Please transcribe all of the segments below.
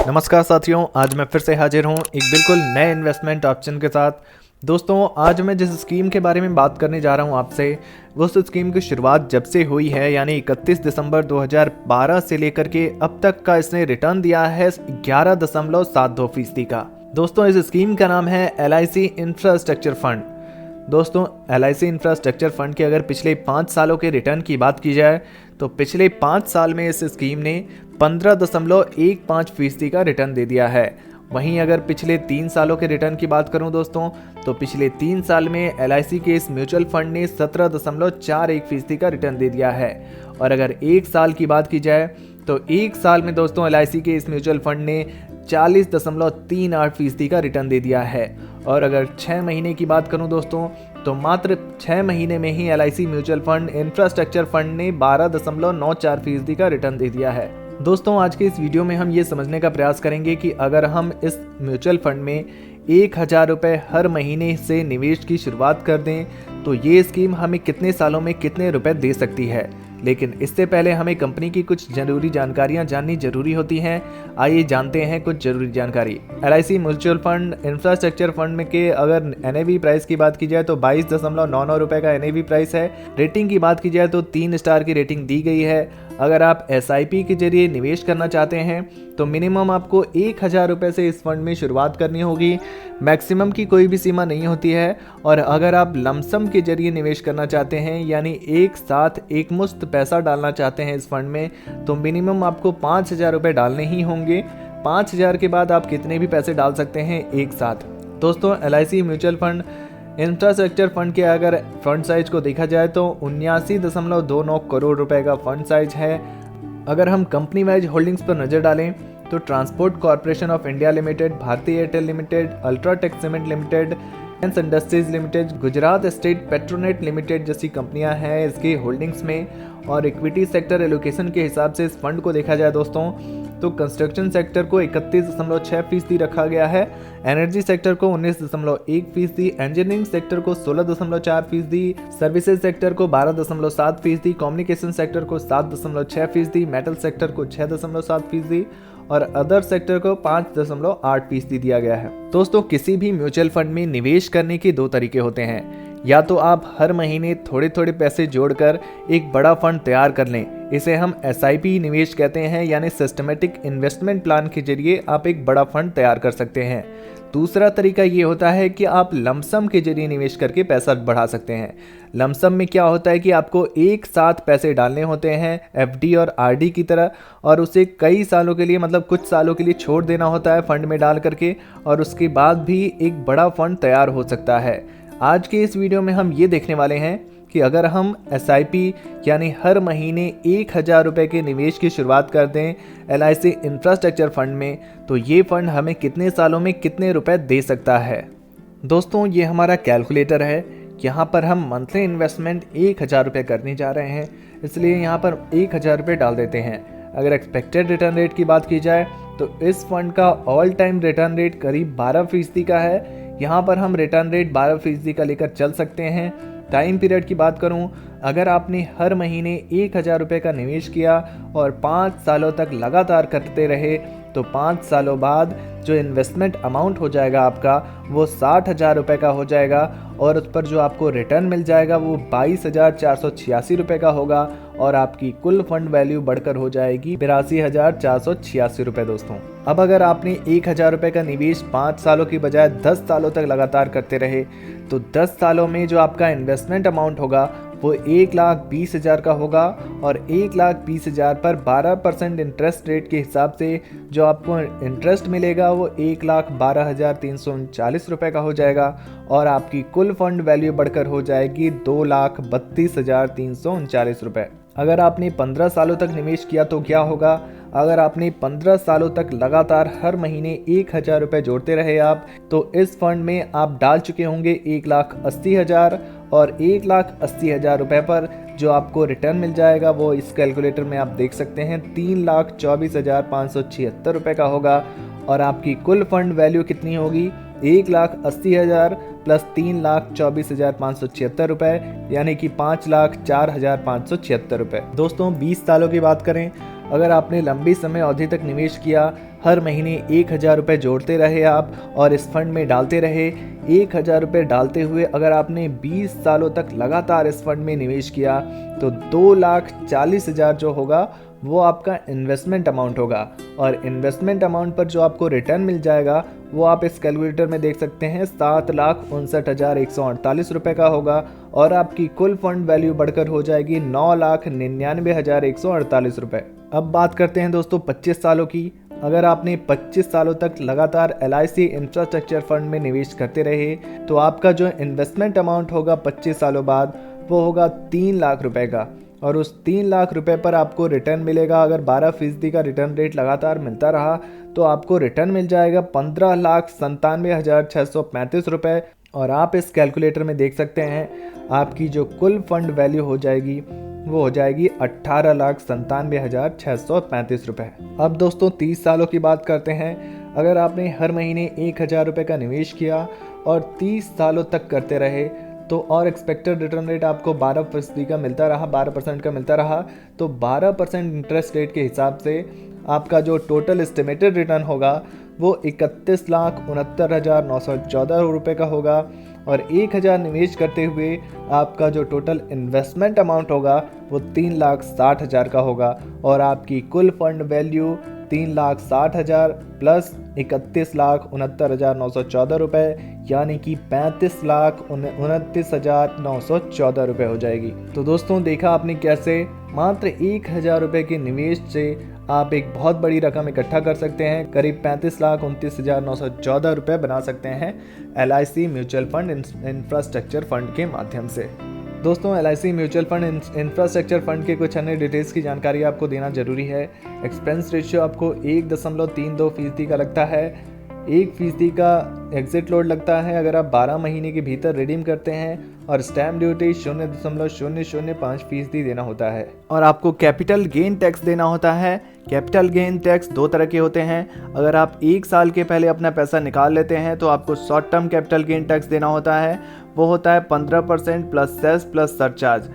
नमस्कार साथियों, आज मैं फिर से हाजिर हूँ एक बिल्कुल नए इन्वेस्टमेंट ऑप्शन के साथ। दोस्तों, आज मैं जिस स्कीम के बारे में बात करने जा रहा हूँ आपसे, वो उस स्कीम की शुरुआत जब से हुई है यानी 31 दिसंबर 2012 से लेकर के अब तक का इसने रिटर्न दिया है 11.72% का। दोस्तों, इस स्कीम का नाम है LIC इंफ्रास्ट्रक्चर फंड। दोस्तों, LIC इंफ्रास्ट्रक्चर फंड के अगर पिछले 5 सालों के रिटर्न की बात की जाए तो पिछले 5 साल में इस स्कीम ने 15.15% का रिटर्न दे दिया है। वहीं अगर पिछले 3 सालों के रिटर्न की बात करूं दोस्तों, तो पिछले 3 साल में LIC के इस म्यूचुअल फंड ने 17.41% का रिटर्न दे दिया है। और अगर 1 साल की बात की जाए तो 1 साल में दोस्तों LIC के इस म्यूचुअल फंड ने 40.38% का रिटर्न दे दिया है। और अगर 6 महीने की बात करूं दोस्तों, तो मात्र 6 महीने में ही LIC mutual fund infrastructure fund ने 12.94% का रिटर्न दे दिया है। दोस्तों, आज के इस वीडियो में हम ये समझने का प्रयास करेंगे कि अगर हम इस म्यूचुअल फंड में 1000 रुपये हर महीने से निवेश की शुरुआत कर दें तो ये स्कीम हमें कितने सालों में कितने रुपए दे सकती है। लेकिन इससे पहले हमें कंपनी की कुछ जरूरी जानकारियां जाननी जरूरी होती हैं। आइए जानते हैं कुछ जरूरी जानकारी। LIC mutual fund infrastructure fund में के अगर NAV प्राइस की बात की जाए तो 22.99 रुपये का NAV प्राइस है। रेटिंग की बात की जाए तो 3 स्टार की रेटिंग दी गई है। अगर आप SIP के जरिए निवेश करना चाहते हैं तो मिनिमम आपको 1000 रुपये से इस फंड में शुरुआत करनी होगी। मैक्सिमम की कोई भी सीमा नहीं होती है। और अगर आप लमसम के जरिए निवेश करना चाहते हैं यानी एक साथ एक मुश्त पैसा डालना चाहते हैं इस फंड में, तो मिनिमम आपको 5000 रुपये डालने ही होंगे। 5000 के बाद आप कितने भी पैसे डाल सकते हैं एक साथ। दोस्तों, LIC mutual fund infrastructure fund के अगर फंड साइज को देखा जाए तो 79.29 करोड़ रुपए का फंड साइज है। अगर हम कंपनी वाइज होल्डिंग्स पर नजर डालें तो transport corporation of India limited, भारतीय Airtel limited, UltraTech cement limited, Reliance industries limited, Gujarat state Petronet limited जैसी कंपनियां हैं इसकी होल्डिंग्स में। और इक्विटी सेक्टर एलोकेशन के हिसाब से इस फंड को देखा जाए दोस्तों, तो कंस्ट्रक्शन सेक्टर को 31.6% रखा गया है, एनर्जी सेक्टर को 19.1%, इंजीनियरिंग सेक्टर को 16.4%, सर्विसेज सेक्टर को 12.7%, कम्युनिकेशन सेक्टर को 7.6%, मेटल सेक्टर को 6.7% और अदर सेक्टर को 5.8% दिया गया है। दोस्तों, किसी भी म्यूचुअल फंड में निवेश करने के 2 तरीके होते हैं। या तो आप हर महीने थोड़े थोड़े पैसे जोड़कर एक बड़ा फंड तैयार कर लें, इसे हम SIP निवेश कहते हैं, यानी सिस्टमेटिक इन्वेस्टमेंट प्लान के जरिए आप एक बड़ा फंड तैयार कर सकते हैं। दूसरा तरीका ये होता है कि आप लमसम के जरिए निवेश करके पैसा बढ़ा सकते हैं। लमसम में क्या होता है कि आपको एक साथ पैसे डालने होते हैं FD और RD की तरह, और उसे कई सालों के लिए मतलब कुछ सालों के लिए छोड़ देना होता है फंड में डाल करके, और उसके बाद भी एक बड़ा फंड तैयार हो सकता है। आज के इस वीडियो में हम ये देखने वाले हैं कि अगर हम SIP यानी हर महीने 1000 रुपये के निवेश की शुरुआत कर दें LIC इंफ्रास्ट्रक्चर फंड में, तो ये फंड हमें कितने सालों में कितने रुपए दे सकता है। दोस्तों, ये हमारा कैलकुलेटर है। यहाँ पर हम मंथली इन्वेस्टमेंट 1000 रुपये करने जा रहे हैं, इसलिए यहाँ पर 1000 रुपये डाल देते हैं। अगर एक्सपेक्टेड रिटर्न रेट की बात की जाए तो इस फंड का ऑल टाइम रिटर्न रेट करीब 12% का है। यहाँ पर हम रिटर्न रेट 12% का लेकर चल सकते हैं। टाइम पीरियड की बात करूं, अगर आपने हर महीने 1000 रुपये का निवेश किया और 5 सालों तक लगातार करते रहे तो 5 सालों बाद जो इन्वेस्टमेंट अमाउंट हो जाएगा आपका वो 60,000 रुपये का हो जाएगा, और उस पर जो आपको रिटर्न मिल जाएगा वो 22,486 रुपये का होगा, और आपकी कुल फंड वैल्यू बढ़कर हो जाएगी 82,486 रुपये। दोस्तों, अब अगर आपने 1000 रुपये का निवेश 5 सालों की बजाय 10 सालों तक लगातार करते रहे तो 10 सालों में जो आपका इन्वेस्टमेंट अमाउंट होगा वो 1,20,000 का होगा, और 1,20,000 पर 12% इंटरेस्ट रेट के हिसाब से जो आपको इंटरेस्ट मिलेगा वो 1,12,339 रुपये का हो जाएगा, और आपकी कुल फंड वैल्यू बढ़कर हो जाएगी 2,32,339 रुपये। अगर आपने 15 सालों तक निवेश किया तो क्या होगा? अगर आपने 15 सालों तक लगातार हर महीने 1000 रुपये जोड़ते रहे आप, तो इस फंड में आप डाल चुके होंगे 1,80,000, और 1,80,000 रुपये पर जो आपको रिटर्न मिल जाएगा वो इस कैलकुलेटर में आप देख सकते हैं 3,24,576 रुपये का होगा। और आपकी कुल फंड वैल्यू कितनी होगी? 1,80,000 प्लस 3,24,576 रुपये, यानी कि 5,04,576 रुपये। दोस्तों, 20 सालों की बात करें अगर आपने लंबी समय अवधि तक निवेश किया, हर महीने 1,000 रुपये जोड़ते रहे आप और इस फंड में डालते रहे, 1,000 रुपये डालते हुए अगर आपने 20 सालों तक लगातार इस फंड में निवेश किया तो 2,40,000 जो होगा वो आपका इन्वेस्टमेंट अमाउंट होगा। और इन्वेस्टमेंट अमाउंट पर जो आपको रिटर्न मिल जाएगा वो आप इस कैलकुलेटर में देख सकते हैं 7,59,148 रुपये का होगा और आपकी कुल फंड वैल्यू बढ़कर हो जाएगी 9,99,148 रुपये। अब बात करते हैं दोस्तों 25 सालों की। अगर आपने 25 सालों तक लगातार LIC इंफ्रास्ट्रक्चर फंड में निवेश करते रहे तो आपका जो इन्वेस्टमेंट अमाउंट होगा 25 सालों बाद वो होगा 3 लाख रुपए का और उस 3 लाख रुपए पर आपको रिटर्न मिलेगा। अगर 12% का रिटर्न रेट लगातार मिलता रहा तो आपको रिटर्न मिल जाएगा 15,97,635 रुपये। और आप इस कैलकुलेटर में देख सकते हैं आपकी जो कुल फंड वैल्यू हो जाएगी वो हो जाएगी 18,97,635 रुपये। अब दोस्तों 30 सालों की बात करते हैं। अगर आपने हर महीने 1,000 रुपये का निवेश किया और 30 सालों तक करते रहे तो और एक्सपेक्टेड रिटर्न रेट आपको 12% का मिलता रहा, 12% का मिलता रहा, तो 12% इंटरेस्ट रेट के हिसाब से आपका जो टोटल एस्टिमेटेड रिटर्न होगा वो 31,69,914 रुपये का होगा। और 1,000 निवेश करते हुए आपका जो टोटल इन्वेस्टमेंट अमाउंट होगा वो 3,60,000 का होगा और आपकी कुल फंड वैल्यू 3,60,000 प्लस 31,69,914 रुपये यानी कि 35,29,914 रुपये हो जाएगी। तो दोस्तों देखा आपने कैसे मात्र 1,000 रुपये के निवेश से आप एक बहुत बड़ी रकम इकट्ठा कर सकते हैं, करीब 35,29,914 रुपये बना सकते हैं LIC mutual fund infrastructure fund के माध्यम से। दोस्तों LIC mutual fund infrastructure fund के कुछ अन्य डिटेल्स की जानकारी आपको देना जरूरी है। एक्सपेंस रेशियो आपको 1.32% का लगता है, 1% का एग्जिट लोड लगता है अगर आप 12 महीने के भीतर रिडीम करते हैं और स्टैम्प ड्यूटी 0.005% देना होता है। और आपको कैपिटल गेन टैक्स देना होता है। कैपिटल गेन टैक्स 2 तरह के होते हैं। अगर आप 1 साल के पहले अपना पैसा निकाल लेते हैं तो आपको short term capital gain tax देना होता है, वो होता है 15% प्लस सेस प्लस सरचार्ज।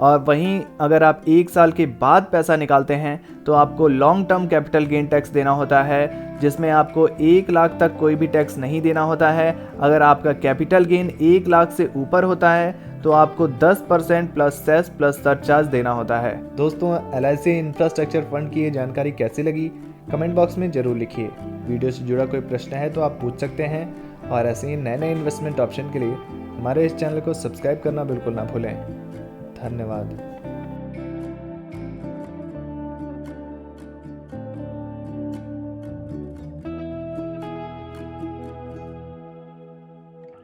और वहीं अगर आप 1 साल के बाद पैसा निकालते हैं तो आपको long term capital gain tax देना होता है, जिसमें आपको 1 लाख तक कोई भी टैक्स नहीं देना होता है। अगर आपका कैपिटल गेन 1 लाख से ऊपर होता है तो आपको 10% प्लस सेस प्लस सरचार्ज देना होता है। दोस्तों LIC इंफ्रास्ट्रक्चर फंड की ये जानकारी कैसी लगी कमेंट बॉक्स में ज़रूर लिखिए। वीडियो से जुड़ा कोई प्रश्न है तो आप पूछ सकते हैं और ऐसे ही नए नए इन्वेस्टमेंट ऑप्शन के लिए हमारे इस चैनल को सब्सक्राइब करना बिल्कुल ना भूलें। धन्यवाद।